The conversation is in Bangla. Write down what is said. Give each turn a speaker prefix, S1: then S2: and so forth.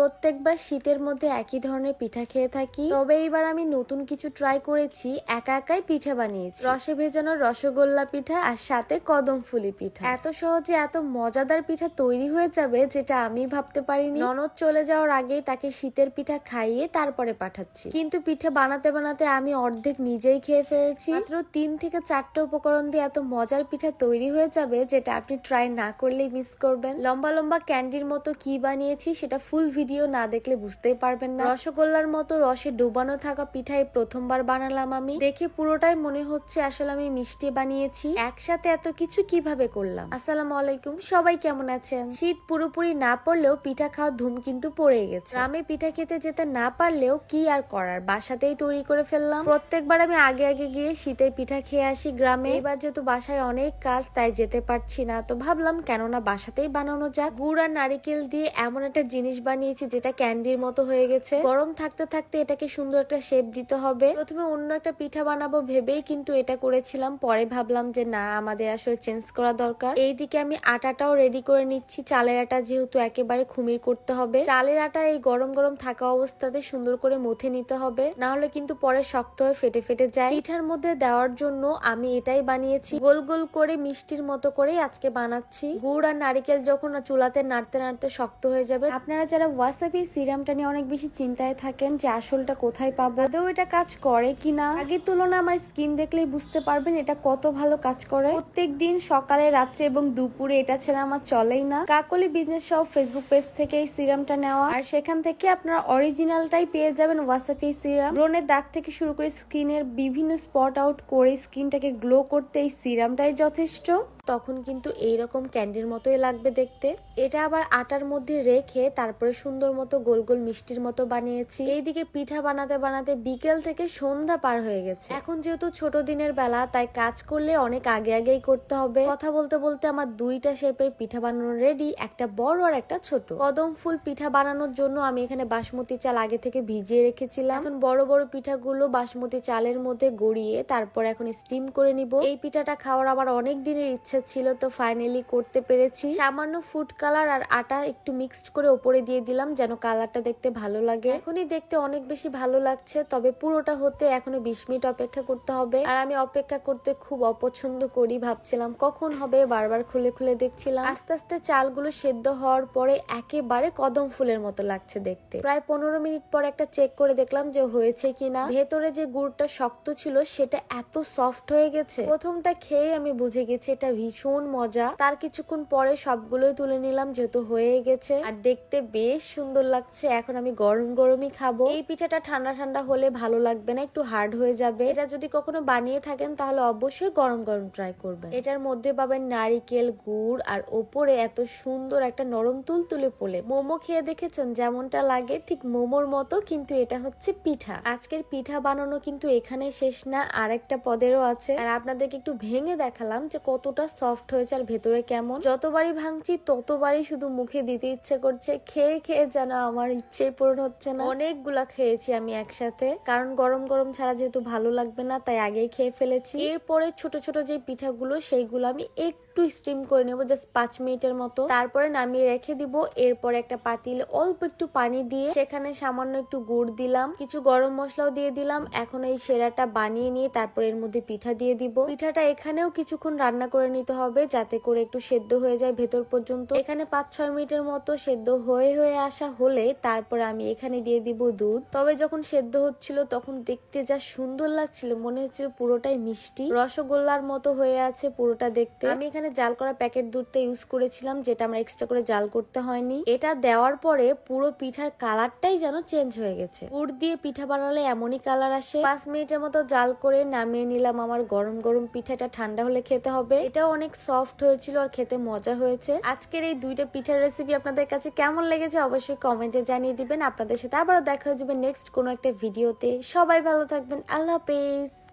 S1: প্রত্যেকবার শীতের মধ্যে একই ধরনের পিঠা খেয়ে থাকি, তবে এইবার আমি নতুন কিছু ট্রাই করেছি। একা একাই পিঠা বানিয়েছি, রসে ভেজানো রসগোল্লা পিঠা আর সাথে কদম ফুলি পিঠা। এত সহজে এত মজাদার পিঠা তৈরি হয়ে যাবে যেটা আমি ভাবতে পারিনি। ননদ চলে যাওয়ার আগেই তাকে শীতের পিঠা খাইয়ে তারপরে পাঠাচ্ছি, কিন্তু পিঠা বানাতে বানাতে আমি অর্ধেক নিজেই খেয়ে ফেলেছি। মাত্র 3 থেকে 4টা উপকরণ দিয়ে এত মজার পিঠা তৈরি হয়ে যাবে যেটা আপনি ট্রাই না করলেই মিস করবেন। লম্বা লম্বা ক্যান্ডির মতো কি বানিয়েছি সেটা ফুল ভিডিও না দেখলে বুঝতেই পারবেন না। রসগোল্লার মতো রসে ডুবানো থাকা পিঠাই প্রথমবার বানালাম আমি। দেখে পুরোটাই মনে হচ্ছে আসলে আমি মিষ্টি বানিয়েছি। একসাথে এত কিছু কিভাবে করলাম। আসসালামু আলাইকুম, সবাই কেমন আছেন? শীত পুরোপুরি না পড়লেও পিঠা খাওয়ার ধুম কিন্তু পড়ে গেছে। গ্রামে পিঠা খেতে যেতে না পারলেও কি আর করার, বাসাতেই তৈরি করে ফেললাম। প্রত্যেকবার আমি আগে আগে গিয়ে শীতের পিঠা খেয়ে আসি গ্রামে। এবার যেহেতু বাসায় অনেক কাজ তাই যেতে পারছি না, তো ভাবলাম কেননা বাসাতেই বানানো যাক। গুড় আর নারিকেল দিয়ে এমন একটা জিনিস বানিয়েছি যেটা ক্যান্ডির মতো হয়ে গেছে। গরম থাকতে থাকতে এটাকে সুন্দর একটা শেপ দিতে হবে। প্রথমে অন্য একটা পিঠা বানাবো ভেবেই কিন্তু এটা করেছিলাম, পরে ভাবলাম যে না, আমাদের আসলে চেঞ্জ করা দরকার। এইদিকে আমি আটাটাও রেডি করে নিচ্ছি। চালের আটা যেহেতু একেবারে খুমির করতে হবে, চালের আটা এই গরম গরম থাকা অবস্থাতে সুন্দর করে মথে নিতে হবে, না হলে কিন্তু পরে শক্ত হয়ে ফেটে ফেটে যায়। পিঠার মধ্যে দেওয়ার জন্য আমি এটাই বানিয়েছি, গোল গোল করে মিষ্টির মতো করে আজকে বানাচ্ছি। গুড় আর নারিকেল যখন চুলাতে নাড়তে নাড়তে শক্ত হয়ে যাবে। আপনারা যারা ওয়াসাবি সিরামটা নিয়ে অনেক বেশি চিন্তায় থাকেন যে আসলটা কোথায় পাবো, আদৌ এটা কাজ করে কিনা, আগের তুলনায় আমার স্কিন দেখলেই বুঝতে পারবেন এটা কত ভালো কাজ করে। প্রত্যেক দিন সকালে, রাত্রে এবং দুপুরে এটা ছাড়া আমার চলেই না। কাকলি বিজনেস সব ফেসবুক পেজ থেকে এই সিরামটা নেওয়া, আর সেখান থেকে আপনারা অরিজিনালটাই পেয়ে যাবেন ওয়াসাবি সিরাম। ব্রণের দাগ থেকে শুরু করে স্কিনের বিভিন্ন স্পট আউট করে স্কিনটাকে গ্লো করতে এই সিরামটাই যথেষ্ট। তখন কিন্তু এইরকম ক্যান্ডির মতোই লাগবে দেখতে। এটা আবার আটার মধ্যে রেখে তারপরে সুন্দর মতো গোল গোল মিষ্টির মতো বানিয়েছি। এইদিকে পিঠা বানাতে বানাতে বিকেল থেকে সন্ধ্যা পার হয়ে গেছে। এখন যেহেতু ছোট দিনের বেলা তাই কাজ করলে অনেক আগে আগেই করতে হবে। কথা বলতে বলতে আমার 2টা শেপের পিঠা বানানো রেডি, একটা বড় আর একটা ছোট। কদম ফুল পিঠা বানানোর জন্য আমি এখানে বাসমতি চাল আগে থেকে ভিজিয়ে রেখেছিলাম। এখন বড় বড় পিঠাগুলো বাসমতি চালের মধ্যে গড়িয়ে তারপর এখন স্টিম করে নিব। এই পিঠাটা খাওয়ার আমার অনেক দিনের ইচ্ছা ছিল, তো ফাইনালি করতে পেরেছি। সামান্য ফুড কালার আর আটা একটু মিক্সড করে উপরে দিয়ে দিলাম যেন কালারটা দেখতে ভালো লাগে। এখনই দেখতে অনেক বেশি ভালো লাগছে, তবে পুরোটা হতে এখনো 20 মিনিট অপেক্ষা করতে হবে। আর আমি অপেক্ষা করতে খুব অপছন্দ করি, ভাবছিলাম কখন হবে, বারবার খুলে খুলে দেখছিলাম। আস্তে আস্তে চালগুলো সেদ্ধ হওয়ার পরে একেবারে কদম ফুলের মতো লাগছে দেখতে। প্রায় 15 মিনিট পর একটা চেক করে দেখলাম যে হয়েছে কিনা। ভেতরে যে গুড়টা শক্ত ছিল সেটা এত সফট হয়ে গেছে। প্রথমটা খেয়ে আমি বুঝে গেছি এটা ভীষণ মজা। তার কিছুক্ষণ পরে সবগুলোই তুলে নিলাম যেহেতু হয়ে গেছে, আর দেখতে বেশ সুন্দর লাগছে। এখন আমি গরম গরমই খাবো। এই পিঠাটা ঠান্ডা ঠান্ডা হলে ভালো লাগবে না, একটু হার্ড হয়ে যাবে। এটা যদি কখনো বানিয়ে থাকেন তাহলে অবশ্যই গরম গরম ট্রাই করবেন। এটার মধ্যে পাবেন নারিকেল, গুড় আর ওপরে এত সুন্দর একটা নরম তুলতুলে পোলে। মোমো খেয়ে দেখেছেন যেমনটা লাগে, ঠিক মোমোর মতো, কিন্তু এটা হচ্ছে পিঠা। আজকের পিঠা বানানো কিন্তু এখানে শেষ না, আর একটা পদেরও আছে। আর আপনাদেরকে একটু ভেঙে দেখালাম যে কতটা সফট হয়েছে আর ভেতরে কেমন। যতবারই ভাঙছি ততবারই শুধু মুখে দিতে ইচ্ছে করছে। খেয়ে খেয়ে যেন আমার ইচ্ছে পূরণ হচ্ছে না। অনেকগুলা খেয়েছি আমি একসাথে, কারণ গরম গরম ছাড়া যেহেতু ভালো লাগবে না তাই আগেই খেয়ে ফেলেছি। এরপরে ছোট ছোট যে পিঠাগুলো সেইগুলো আমি একটু স্টিম করে নেবো, জাস্ট 5 মিনিটের মতো। তারপরে নামিয়ে রেখে দিব। এরপরে একটা পাতিলে অল্প একটু পানি দিয়ে সেখানে সামান্য একটু গুড় দিলাম, কিছু গরম মশলাও দিয়ে দিলাম। এখন এই সেরাটা বানিয়ে নিয়ে তারপর এর মধ্যে পিঠা দিয়ে দিব। পিঠাটা এখানেও কিছুক্ষণ রান্না করে নিতে হবে যাতে করে একটু সেদ্ধ হয়ে যায় ভেতর পর্যন্ত। এখানে 5-6 মিনিটের মতো সেদ্ধ হয়ে হয়ে আসা হলে তারপর আমি এখানে দিয়ে দিব দুধ। তবে যখন সেদ্ধ হচ্ছিল তখন দেখতে যা সুন্দর লাগছিল, মনে হচ্ছিল পুরোটাই মিষ্টি, রসগোল্লার মতো হয়ে আছে পুরোটা দেখতে। আমি এখানে জাল করা প্যাকেট দুধটা ইউজ করেছিলাম, যেটা আমরা এক্সট্রা করে জাল করতে হয়নি। এটা দেওয়ার পরে পুরো পিঠার কালারটাই যেন চেঞ্জ হয়ে গেছে। গুড় দিয়ে পিঠা বানালে এমনই কালার আসে। 5 মিনিটের মতো জাল করে নামিয়ে নিলাম। আমার গরম গরম পিঠাটা ঠান্ডা হলে খেতে হবে। এটাও অনেক সফট হয়েছিল আর খেতে মজা হয়েছে। আজকের এই 2টা পিঠার রেসিপি আপনাদের কাছে কেমন লেগেছে অবশ্যই কমেন্টে জানিয়ে দিবেন। আপনাদের সাথে আবারও দেখা হয়ে যাবে নেক্সট কোনো একটা ভিডিওতে। সবাই ভালো থাকবেন, আল্লাহ হাফেজ।